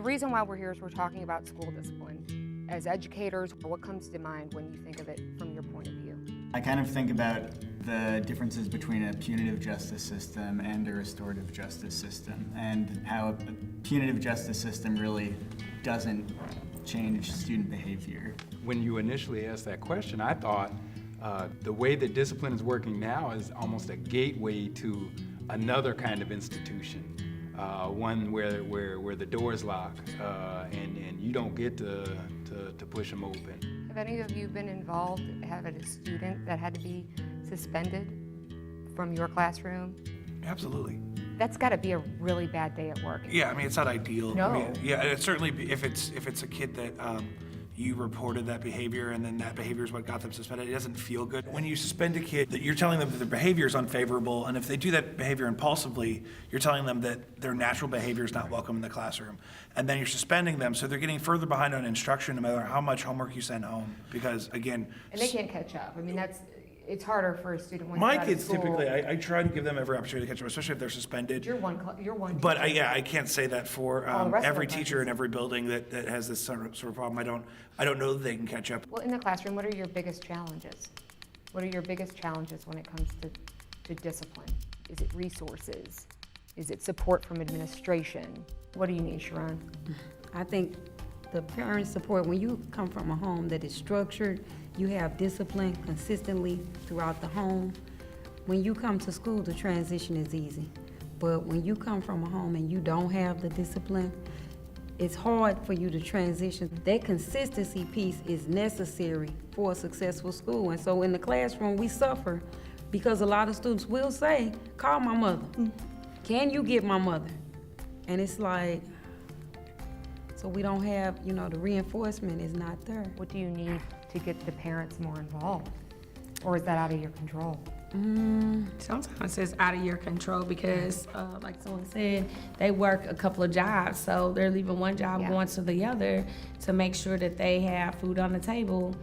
reason why we're here is we're talking about school discipline. As educators, what comes to mind when you think of it from your point of view? I kind of think about the differences between a punitive justice system and a restorative justice system, and how a punitive justice system really doesn't change student behavior. When you initially asked that question, I thought the way that discipline is working now is almost a gateway to another kind of institution, one where the doors lock and you don't get to push them open. Have any of you been involved, having a student that had to be suspended from your classroom? Absolutely. That's got to be a really bad day at work. Yeah, I mean, it's not ideal. No. I mean, yeah, it's certainly if it's a kid that you reported that behavior and then that behavior is what got them suspended, it doesn't feel good. When you suspend a kid, that you're telling them that their behavior is unfavorable, and if they do that behavior impulsively, you're telling them that their natural behavior is not welcome in the classroom. And then you're suspending them, so they're getting further behind on instruction no matter how much homework you send home. Because again, And they can't catch up. I mean, it's harder for a student when my they're out of kids school. typically, I try to give them every opportunity to catch up, especially if they're suspended. You're one. But I can't say that for All the rest of every the teacher in every building that has this sort of problem. I don't know that they can catch up. Well, in the classroom, what are your biggest challenges? What are your biggest challenges when it comes to discipline? Is it resources? Is it support from administration? What do you need, Sharon? I think the parent support, when you come from a home that is structured, you have discipline consistently throughout the home. When you come to school, the transition is easy. But when you come from a home and you don't have the discipline, it's hard for you to transition. That consistency piece is necessary for a successful school. And so in the classroom, we suffer because a lot of students will say, call my mother. Can you get my mother? And it's like, so we don't have, the reinforcement is not there. What do you need to get the parents more involved? Or is that out of your control? Sometimes it's out of your control because, like someone said, they work a couple of jobs, so they're leaving one job, Yeah. going to the other to make sure that they have food on the table.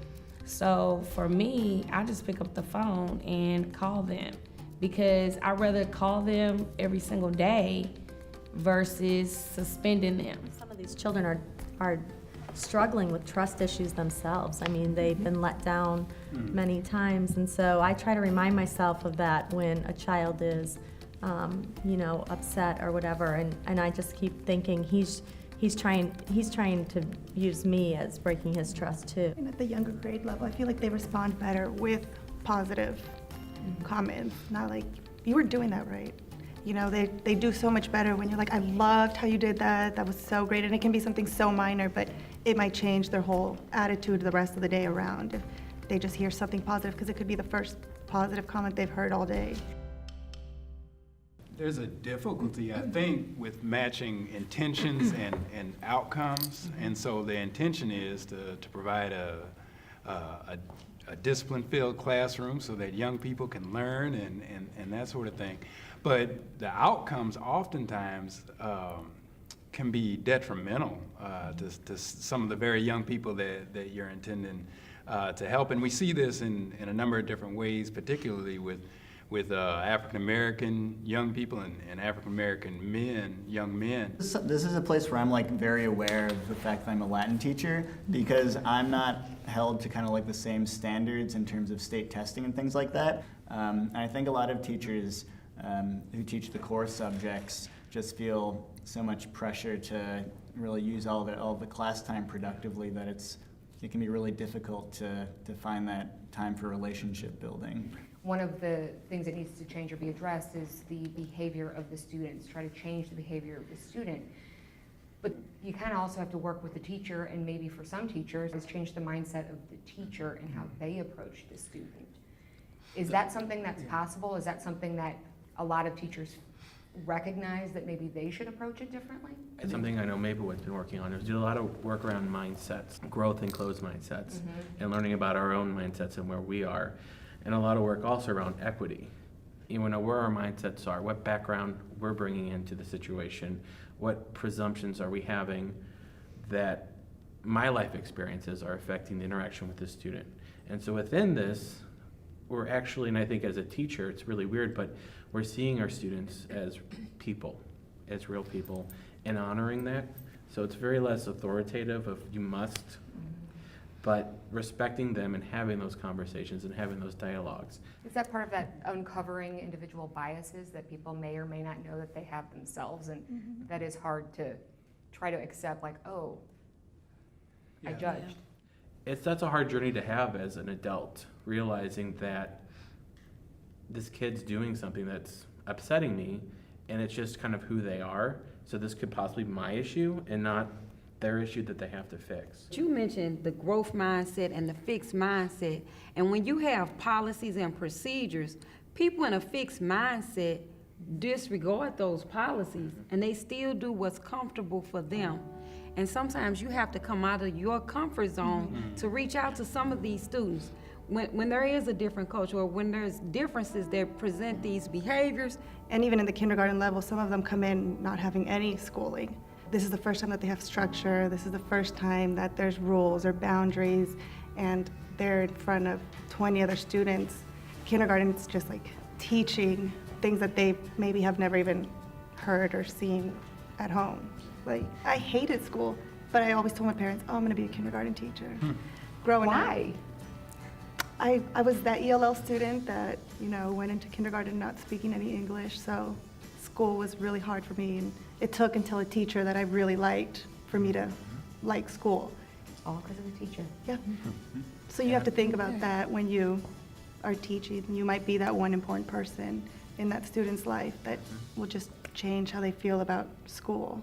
So for me, I just pick up the phone and call them because I'd rather call them every single day versus suspending them. Some of these children are struggling with trust issues themselves. I mean, they've been let down many times, and so I try to remind myself of that when a child is, upset or whatever, and I just keep thinking he's trying to use me as breaking his trust too. And at the younger grade level, I feel like they respond better with positive comments, not like, you were doing that right. They do so much better when you're like, I loved how you did that. That was so great. And it can be something so minor, but it might change their whole attitude the rest of the day around if they just hear something positive, because it could be the first positive comment they've heard all day. There's a difficulty, I think, with matching intentions and outcomes. And so the intention is to provide a discipline-filled classroom so that young people can learn and that sort of thing. But the outcomes oftentimes can be detrimental to some of the very young people that you're intending to help. And we see this in a number of different ways, particularly with African-American young people and African-American young men. This is a place where I'm very aware of the fact that I'm a Latin teacher, because I'm not held to kind of the same standards in terms of state testing and things like that. And I think a lot of teachers who teach the core subjects just feel so much pressure to really use all the class time productively that it can be really difficult to find that time for relationship building. One of the things that needs to change or be addressed is the behavior of the students. Try to change the behavior of the student. But you kind of also have to work with the teacher, and maybe for some teachers, is change the mindset of the teacher and how they approach the student. Is that something that's possible? Is that something that a lot of teachers recognize that maybe they should approach it differently? It's something I know Maplewood's been working on. Is do a lot of work around mindsets, growth and closed mindsets, and learning about our own mindsets and where we are. And a lot of work also around equity. Where our mindsets are, what background we're bringing into the situation, what presumptions are we having that my life experiences are affecting the interaction with the student. And so within this, we're actually, and I think as a teacher, it's really weird, but we're seeing our students as people, as real people, and honoring that. So it's very less authoritative of you must, but respecting them and having those conversations and having those dialogues. Is that part of that uncovering individual biases that people may or may not know that they have themselves, and that is hard to try to accept, like, oh, I Yeah. judged. That's a hard journey to have as an adult, realizing that this kid's doing something that's upsetting me, and it's just kind of who they are. So this could possibly be my issue and not their issue that they have to fix. You mentioned the growth mindset and the fixed mindset. And when you have policies and procedures, people in a fixed mindset disregard those policies and they still do what's comfortable for them. And sometimes you have to come out of your comfort zone to reach out to some of these students. When there is a different culture or when there's differences that present these behaviors. And even in the kindergarten level, some of them come in not having any schooling. This is the first time that they have structure. This is the first time that there's rules or boundaries, and they're in front of 20 other students. Kindergarten, it's just like teaching things that they maybe have never even heard or seen at home. Like, I hated school, but I always told my parents, oh, I'm gonna be a kindergarten teacher. Growing Why? up, I was that ELL student that, you know, went into kindergarten not speaking any English, so school was really hard for me. And it took until a teacher that I really liked for me to like school. All because of the teacher. Yeah. So you have to think about that when you are teaching. You might be that one important person in that student's life that will just change how they feel about school.